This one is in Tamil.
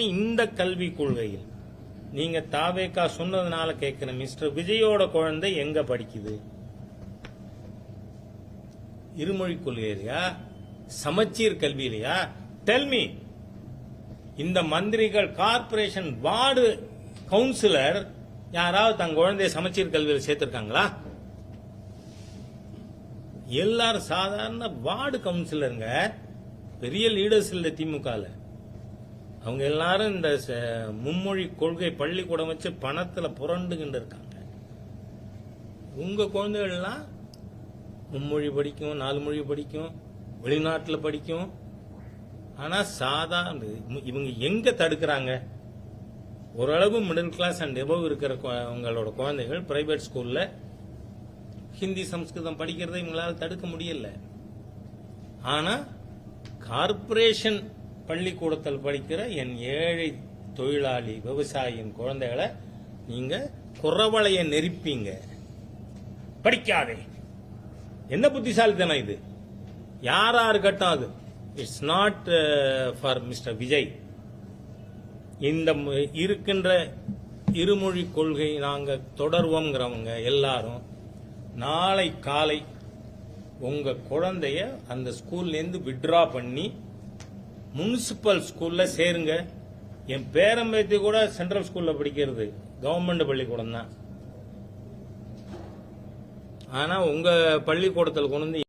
இந்த கல்வி கொள்கையில் நீங்க தாவேக்கா சொன்னதுனால கேட்கிறேன், மிஸ்டர் விஜயோட குழந்தை எங்க படிக்குது? இருமொழி கொள்கையிலையா, சமச்சீர் கல்வியிலையா? டெல்மி. இந்த மந்திரிகள், கார்பரேஷன் வார்டு கவுன்சிலர் யாராவது தங்க குழந்தைய சமச்சீர் கல்வியில் சேர்த்திருக்காங்களா? எல்லாரும் சாதாரண வார்டு கவுன்சிலருங்க, பெரிய லீடர்ஸ் இல்ல திமுக. அவங்க எல்லாரும் இந்த மும்மொழி கொள்கை பள்ளிக்கூடம் வச்சு பணத்துல புரண்டுகிட்டு இருக்காங்க. உங்க குழந்தைகள்லாம் மும்மொழி படிக்கும், 4 மொழி படிக்கும், வெளிநாட்டில் படிக்கும். ஆனா சாதாரண இவங்க எங்க தடுக்கிறாங்க? ஓரளவு மிடில் கிளாஸ் அண்ட் எபவ் இருக்கிற உங்களோட குழந்தைகள் பிரைவேட் ஸ்கூல்ல ஹிந்தி சம்ஸ்கிருதம் படிக்கிறதை இவங்களால தடுக்க முடியல. ஆனா கார்பரேஷன் பள்ளிக்கூடத்தில் படிக்கிற என் ஏழை தொழிலாளி விவசாயியின் குழந்தைகளை நீங்க குறவளைய நெரிப்பீங்க. படிக்காதே. என்ன புத்திசாலித்தனம் இது? யாரா இருக்கட்டும், அது it's not for mister Vijay. இந்த இருக்கின்ற இருமொழி கொள்கை நாங்க தொடர்வோங்கிறவங்க எல்லாரும் நாளை காலை உங்க குழந்தைய அந்த ஸ்கூல்ல இருந்து வித்ட்ரா பண்ணி முனிசிபல் ஸ்கூல்ல சேருங்க. என் பேரம்பேத்தி கூட சென்ட்ரல் ஸ்கூல்ல படிக்கிறது கவர்மெண்ட் பள்ளிக்கூடம் தான். ஆனா உங்க பள்ளிக்கூடத்தில் கொண்டு வந்து